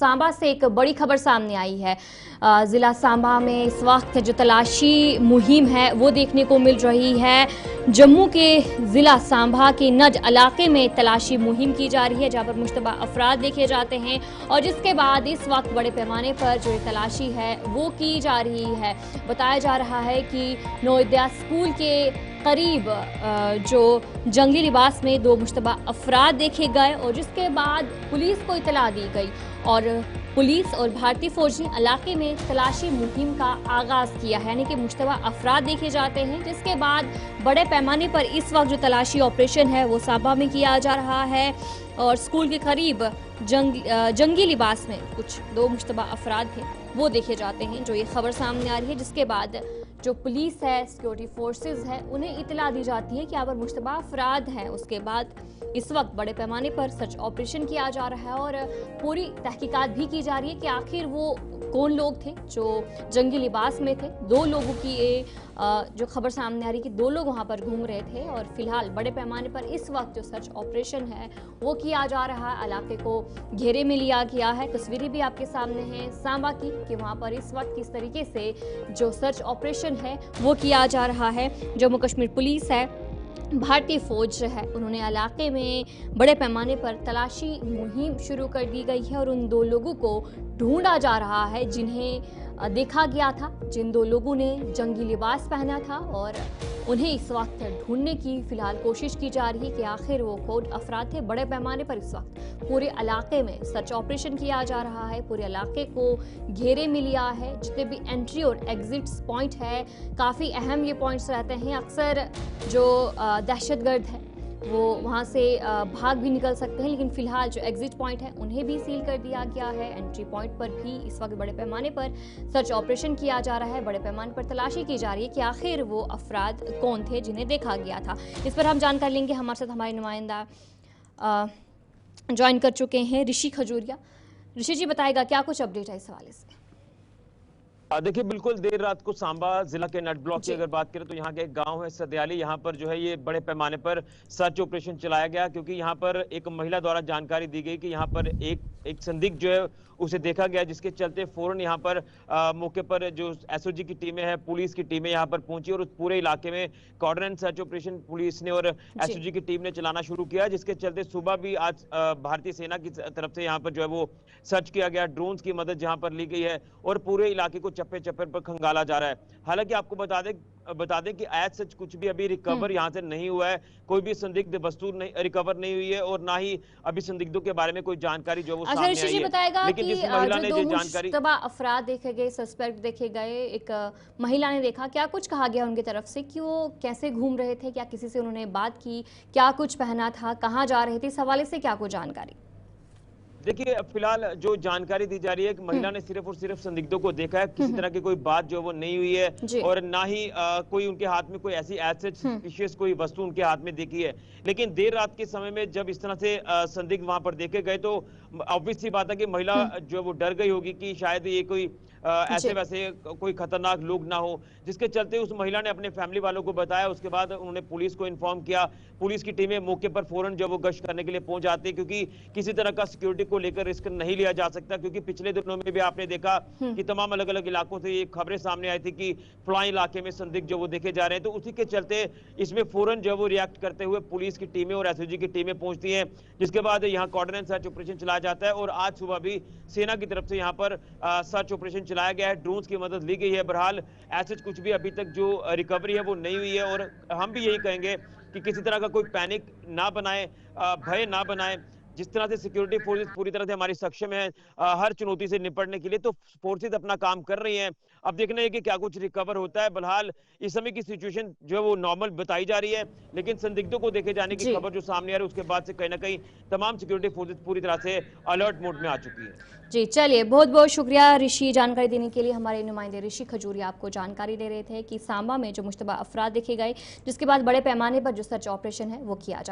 सांबा से एक बड़ी खबर सामने आई है। जिला सांबा में इस वक्त जो तलाशी मुहिम है वो देखने को मिल रही है। जम्मू के जिला सांबा के नज इलाके में तलाशी मुहिम की जा रही है, जहां पर मुश्तबा अफराद देखे जाते हैं और जिसके बाद इस वक्त बड़े पैमाने पर जो तलाशी है वो की जा रही है। बताया जा रहा है कि नवोदया स्कूल के करीब जो जंगली लिबास में दो मुश्तबा अफराद देखे गए और जिसके बाद पुलिस को इतला दी गई और पुलिस और भारतीय फौज ने इलाके में तलाशी मुहिम का आगाज किया है, यानी कि मुश्तबा अफराद देखे जाते हैं, जिसके बाद बड़े पैमाने पर इस वक्त जो तलाशी ऑपरेशन है वो सांबा में किया जा रहा है और स्कूल के करीब जंगी लिबास में कुछ दो मुश्तबा अफराद थे वो देखे जाते हैं। जो ये खबर सामने आ रही है, जिसके बाद जो पुलिस है, सिक्योरिटी फोर्सेस है, उन्हें इतला दी जाती है कि यहाँ पर मुश्तबा अफराद हैं। उसके बाद इस वक्त बड़े पैमाने पर सर्च ऑपरेशन किया जा रहा है और पूरी तहकीकात भी की जा रही है कि आखिर वो कौन लोग थे जो जंगी लिबास में थे। दो लोगों की ये जो खबर सामने आ रही है कि दो लोग वहां पर घूम रहे थे और फिलहाल बड़े पैमाने पर इस वक्त जो सर्च ऑपरेशन है वो किया जा रहा है। इलाके को घेरे में लिया गया है। तस्वीरें भी आपके सामने हैं सांबा की कि वहां पर इस वक्त किस तरीके से जो सर्च ऑपरेशन है वो किया जा रहा है। जम्मू कश्मीर पुलिस है, भारतीय फौज है, उन्होंने इलाके में बड़े पैमाने पर तलाशी मुहिम शुरू कर दी गई है और उन दो लोगों को ढूंढा जा रहा है जिन्हें देखा गया था, जिन दो लोगों ने जंगी लिबास पहना था और उन्हें इस वक्त ढूंढने की फिलहाल कोशिश की जा रही है कि आखिर वो कौन अफराद थे। बड़े पैमाने पर इस वक्त पूरे इलाके में सर्च ऑपरेशन किया जा रहा है, पूरे इलाके को घेरे में लिया है। जितने भी एंट्री और एग्जिट्स पॉइंट है, काफ़ी अहम ये पॉइंट्स रहते हैं। अक्सर जो दहशतगर्द है वो वहाँ से भाग भी निकल सकते हैं, लेकिन फिलहाल जो एग्जिट पॉइंट है उन्हें भी सील कर दिया गया है। एंट्री पॉइंट पर भी इस वक्त बड़े पैमाने पर सर्च ऑपरेशन किया जा रहा है, बड़े पैमाने पर तलाशी की जा रही है कि आखिर वो अफराद कौन थे जिन्हें देखा गया था। इस पर हम जानकारी लेंगे। हमारे साथ हमारे नुमाइंदा ज्वाइन कर चुके हैं ऋषि खजूरिया। ऋषि जी, बताएगा क्या कुछ अपडेट है इस हवाले से? देखिए, बिल्कुल देर रात को सांबा जिला के नट ब्लॉक की अगर बात करें तो यहाँ के एक गांव है सदयाली, यहाँ पर जो है ये बड़े पैमाने पर सर्च ऑपरेशन चलाया गया क्योंकि यहाँ पर एक महिला द्वारा जानकारी दी गई कि यहाँ पर एक संदिग्ध जो है उसे देखा गया, जिसके चलते फौरन यहाँ पर मौके पर जो एसओजी की टीमें हैं, पुलिस की टीमें यहाँ पर पहुंची और उस पूरे इलाके में कॉर्डन सर्च ऑपरेशन पुलिस ने और एसओजी की टीम ने चलाना शुरू किया, जिसके चलते सुबह भी आज भारतीय सेना की तरफ से यहाँ पर जो है वो सर्च किया गया, ड्रोन्स की मदद जहाँ पर ली गई है और पूरे इलाके को चप्पे चप्पे पर खंगाला जा रहा है। हालांकि आपको बता दें कि आज सच कुछ भी अभी रिकवर यहाँ से नहीं हुआ है, कोई भी संदिग्ध वस्तु रिकवर नहीं हुई है और ना ही अभी संदिग्धों के बारे में कोई जानकारी जो वो सामने आई है। बताएगा लेकिन जिस महिला ने जो जानकारी अफराद देखे गए, सस्पेक्ट देखे गए, एक महिला ने देखा, क्या कुछ कहा गया उनकी तरफ से कि वो कैसे घूम रहे थे, क्या किसी से उन्होंने बात की, क्या कुछ पहना था, कहाँ जा रहे थे, इस हवाले से क्या कुछ जानकारी? देखिए, फिलहाल जो जानकारी दी जा रही है कि महिला ने सिर्फ और सिर्फ संदिग्धों को देखा है, किसी तरह की कोई बात जो वो नहीं हुई है और ना ही कोई उनके हाथ में कोई ऐसी सस्पिशियस कोई वस्तु उनके हाथ में देखी है। लेकिन देर रात के समय में जब इस तरह से संदिग्ध वहां पर देखे गए तो ऑब्वियस सी बात है कि महिला जो वो डर गई होगी कि शायद ये कोई ऐसे वैसे कोई खतरनाक लोग ना हो, जिसके चलते उस महिला ने अपने फैमिली वालों को बताया। उसके बाद उन्होंने पुलिस को इन्फॉर्म किया। पुलिस की टीमें मौके पर फौरन जो वो गश्त करने के लिए पहुंच जाती है क्योंकि किसी तरह का सिक्योरिटी को लेकर रिस्क नहीं लिया जा सकता, क्योंकि पिछले दिनों में भी आपने देखा कि तमाम अलग अलग इलाकों से ये खबरें सामने आई थी कि फलां इलाके में संदिग्ध जो वो देखे जा रहे हैं, तो उसी के चलते इसमें फौरन जो वो रिएक्ट करते हुए पुलिस की टीमें और एसओजी की टीमें पहुंचती हैं, जिसके बाद यहाँ कॉर्डिनेट सर्च ऑपरेशन चलाया जाता है और आज सुबह भी सेना की तरफ से यहाँ पर सर्च ऑपरेशन चलाया गया है, ड्रोन्स की मदद ली गई है। बहरहाल ऐसे कुछ भी अभी तक जो रिकवरी है वो नहीं हुई है और हम भी यही कहेंगे कि किसी तरह का कोई पैनिक ना बनाए, भय ना बनाए। जिस तरह से सिक्योरिटी फोर्सेस पूरी तरह से हमारी सक्षम है हर चुनौती से निपटने के लिए, तो फोर्सेस अपना काम कर रही हैं। अब देखना है कि क्या कुछ रिकवर होता है। बहरहाल इस समय की सिचुएशन जो है वो नॉर्मल बताई जा रही है, लेकिन संदिग्धों को देखे जाने की खबर जो सामने आ रही है उसके बाद से कहीं ना कहीं तमाम सिक्योरिटी फोर्सेस पूरी तरह से अलर्ट मोड में आ चुकी है। जी, चलिए, बहुत बहुत शुक्रिया ऋषि जानकारी देने के लिए। हमारे नुमाइंदे ऋषि खजूरिया आपको जानकारी दे रहे थे कि सांबा में जो मुश्तबा अफराद देखे गए, जिसके बाद बड़े पैमाने पर जो सर्च ऑपरेशन है वो किया जा